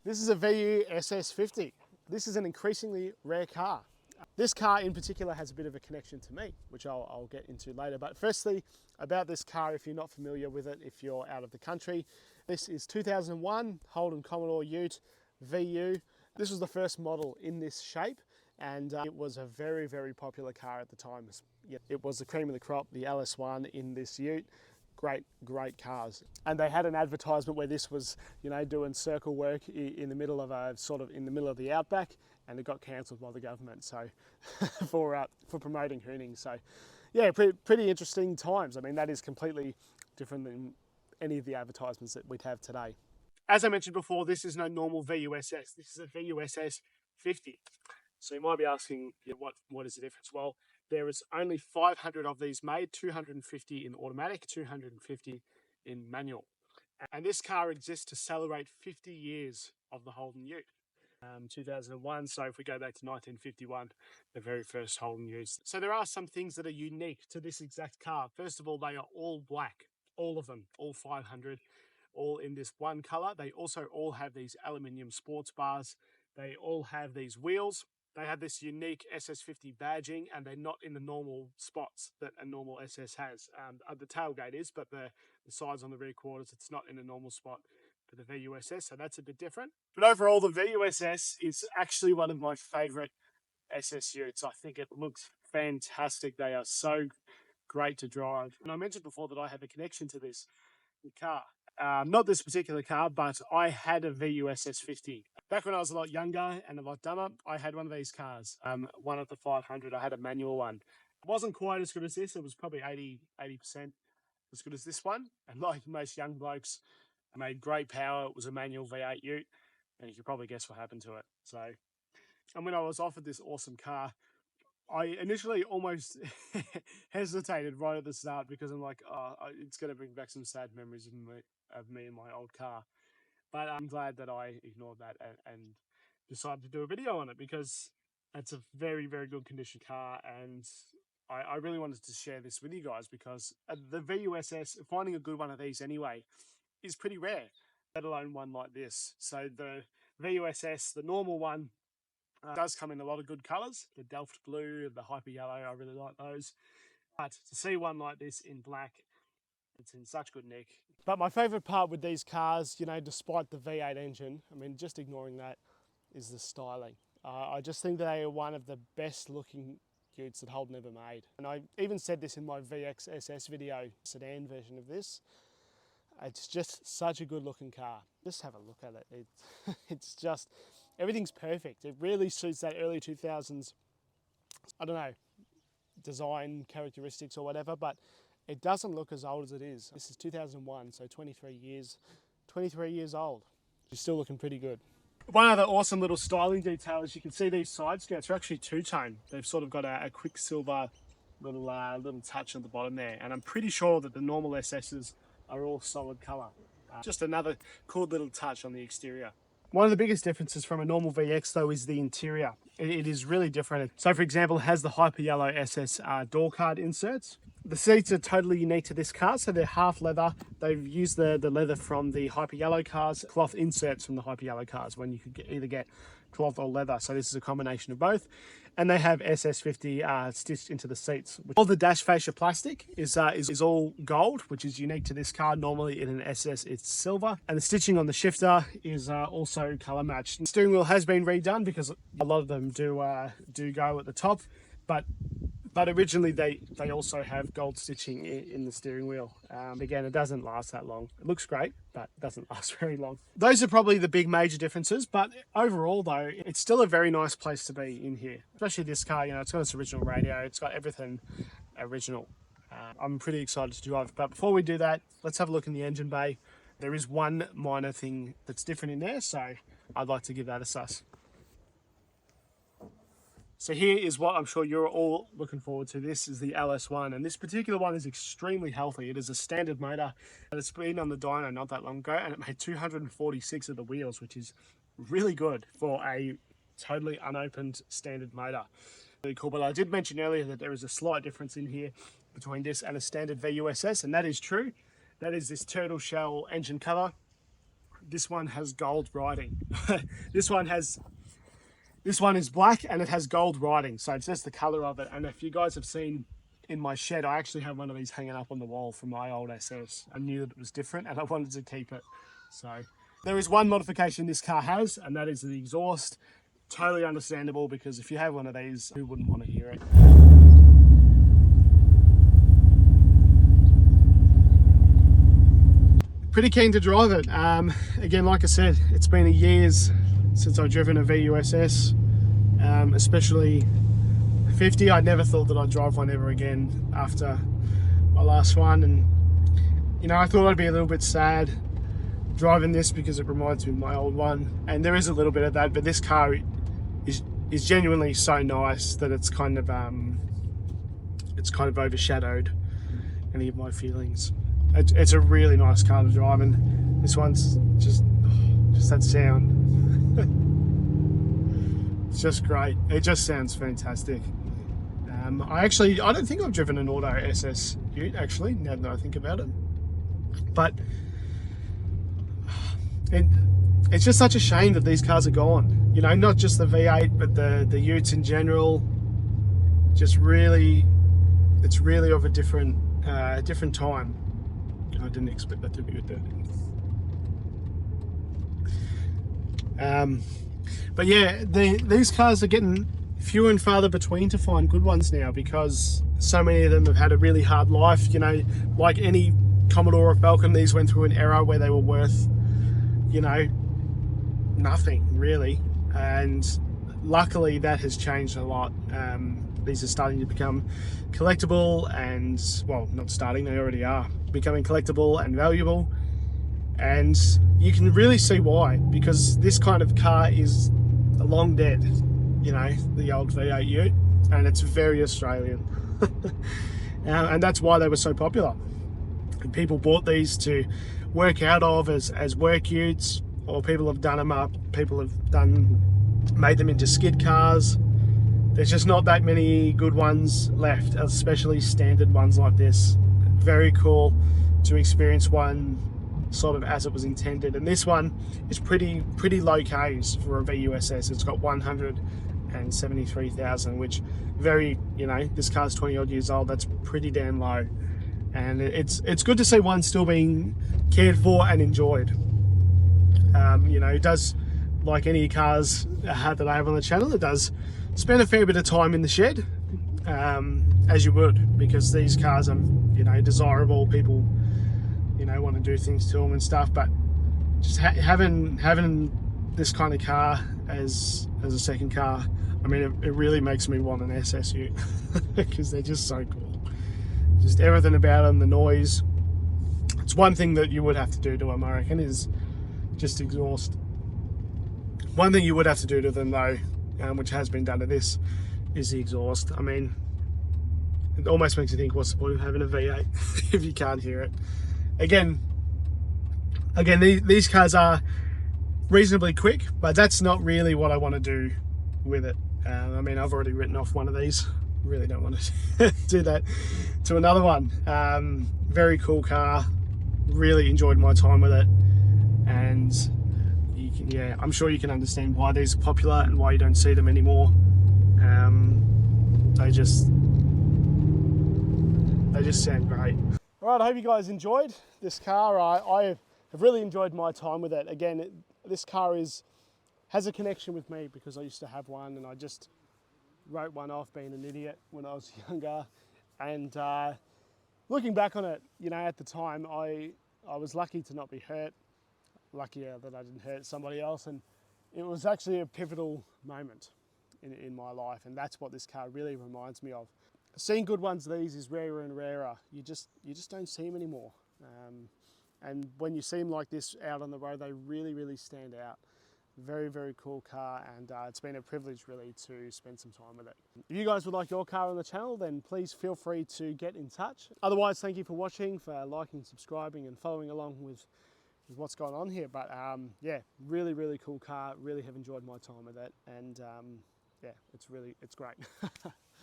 This is a VU SS 50. This is an increasingly rare car. This car in particular has a bit of a connection to me, which I'll get into later. But firstly, about this car, if you're not familiar with it, if you're out of the country, this is 2001 Holden Commodore Ute VU. This was the first model in this shape, and it was a very, very popular car at the time. It was the cream of the crop, the LS1 in this Ute. Great cars. And they had an advertisement where this was, doing circle work in the middle of in the middle of the outback, and it got cancelled by the government. So for promoting hooning. So yeah, pretty interesting times. I mean, that is completely different than any of the advertisements that we'd have today. As I mentioned before, this is no normal VU SS. This is a VU SS 50. So you might be asking, what is the difference? Well, there is only 500 of these made, 250 in automatic, 250 in manual. And this car exists to celebrate 50 years of the Holden Ute. 2001, so if we go back to 1951, the very first Holden Utes. So there are some things that are unique to this exact car. First of all, they are all black, all of them, all 500, all in this one color. They also all have these aluminium sports bars. They all have these wheels. They have this unique SS50 badging, and they're not in the normal spots that a normal SS has. The tailgate is, but the sides on the rear quarters, it's not in a normal spot for the VU SS, so that's a bit different. But overall, the VU SS is actually one of my favourite SS Utes. I think it looks fantastic. They are so great to drive. And I mentioned before that I have a connection to this car. Not this particular car, but I had a VU SS 50. Back when I was a lot younger and a lot dumber, I had one of these cars, one of the 500. I had a manual one. It wasn't quite as good as this. It was probably 80% as good as this one. And like most young blokes, it made great power. It was a manual V8 Ute, and you can probably guess what happened to it. So, and when I was offered this awesome car, I initially almost hesitated right at the start because I'm like, oh, it's going to bring back some sad memories of me and my old car. But I'm glad that I ignored that and decided to do a video on it, because it's a very, very good condition car, and I really wanted to share this with you guys, because the VU SS, finding a good one of these anyway, is pretty rare, let alone one like this. So the VU SS, the normal one, does come in a lot of good colours. The Delft blue, the hyper yellow, I really like those. But to see one like this in black, it's in such good nick. But my favourite part with these cars, despite the V8 engine, I mean, just ignoring that, is the styling. I just think they are one of the best looking Utes that Holden ever made. And I even said this in my VX SS video, sedan version of this. It's just such a good looking car. Just have a look at it. It's just, everything's perfect. It really suits that early 2000s, I don't know, design characteristics or whatever, but it doesn't look as old as it is. This is 2001, so 23 years old. It's still looking pretty good. One other awesome little styling detail is you can see these side skirts are actually two-tone. They've sort of got a quicksilver little touch at the bottom there, and I'm pretty sure that the normal SS's are all solid colour. Just another cool little touch on the exterior. One of the biggest differences from a normal VX though is the interior. It is really different. So for example, it has the hyper yellow SS door card inserts. The seats are totally unique to this car, so they're half leather. They've used the leather from the hyper yellow cars, cloth inserts from the hyper yellow cars, when you could either get cloth or leather. So this is a combination of both. And they have SS50 stitched into the seats. All the dash fascia plastic is all gold, which is unique to this car. Normally in an SS it's silver. And the stitching on the shifter is also colour matched. The steering wheel has been redone because a lot of them do go at the top, but originally they also have gold stitching in the steering wheel. Again, it doesn't last that long. It looks great, but it doesn't last very long. Those are probably the big major differences, but overall though, it's still a very nice place to be in here. Especially this car, it's got its original radio, it's got everything original. I'm pretty excited to drive, but before we do that, let's have a look in the engine bay. There is one minor thing that's different in there, so I'd like to give that a suss. So here is what I'm sure you're all looking forward to. This is the LS1, and this particular one is extremely healthy. It is a standard motor, and it's been on the dyno not that long ago, and it made 246 of the wheels, which is really good for a totally unopened standard motor. Really cool. But I did mention earlier that there is a slight difference in here between this and a standard VU SS, and that is true. That is this turtle shell engine cover. this one has gold writing. This one is black and it has gold writing, so it's just the color of it. And if you guys have seen in my shed, I actually have one of these hanging up on the wall from my old SS. I knew that it was different and I wanted to keep it. So there is one modification this car has, and that is the exhaust. Totally understandable, because if you have one of these, who wouldn't want to hear it? Pretty keen to drive it. Again, like I said, it's been a years since I've driven a VU SS, especially 50. I never thought that I'd drive one ever again after my last one, and you know, I thought I'd be a little bit sad driving this because it reminds me of my old one, and there is a little bit of that, but this car is genuinely so nice that it's kind of overshadowed any of my feelings. It's a really nice car to drive, and this one's just that sound. It's just great. It just sounds fantastic. I don't think I've driven an auto SS Ute, actually, now that I think about it. But it's just such a shame that these cars are gone. You know, not just the V8, but the Utes in general. Just really, it's really of a different time. I didn't expect that to be good. But yeah, these cars are getting fewer and farther between to find good ones now, because so many of them have had a really hard life. You know, like any Commodore or Falcon, these went through an era where they were worth, you know, nothing really, and luckily that has changed a lot. These are starting to become collectible, and well, not starting, they already are becoming collectible and valuable, and you can really see why, because this kind of car is long dead, you know, the old V8 Ute, and it's very Australian. And that's why they were so popular. And people bought these to work out of as work utes, or people have done them up, made them into skid cars. There's just not that many good ones left, especially standard ones like this. Very cool to experience one sort of as it was intended, and this one is pretty low Ks for a VUSS. It's got 173,000, which you know, this car's 20 odd years old. That's pretty damn low, and it's good to see one still being cared for and enjoyed. You know, it does, like any cars that I have on the channel, it does spend a fair bit of time in the shed, as you would, because these cars are, you know, desirable. People, you know, want to do things to them and stuff, but just having this kind of car as a second car, I mean, it really makes me want an SS Ute because they're just so cool. Just everything about them, the noise. It's one thing that you would have to do to them, I reckon, is just exhaust. One thing you would have to do to them though, which has been done to this, is the exhaust. I mean, it almost makes you think, what's the point of having a V8 if you can't hear it? Again, these cars are reasonably quick, but that's not really what I want to do with it. I mean, I've already written off one of these. Really don't want to do that to another one. Very cool car. Really enjoyed my time with it, and yeah, I'm sure you can understand why these are popular and why you don't see them anymore. They just sound great. All right, I hope you guys enjoyed this car. I have really enjoyed my time with it. Again, this car has a connection with me because I used to have one, and I just wrote one off being an idiot when I was younger. And looking back on it, you know, at the time, I was lucky to not be hurt. Luckier that I didn't hurt somebody else, and it was actually a pivotal moment in my life, and that's what this car really reminds me of. Seeing good ones these is rarer and rarer. You just don't see them anymore, and when you see them like this out on the road, they really stand out. Very cool car, and it's been a privilege really to spend some time with it. If you guys would like your car on the channel, then please feel free to get in touch. Otherwise, thank you for watching, for liking, subscribing, and following along with what's going on here. But yeah, really cool car. Really have enjoyed my time with it, and yeah, it's great.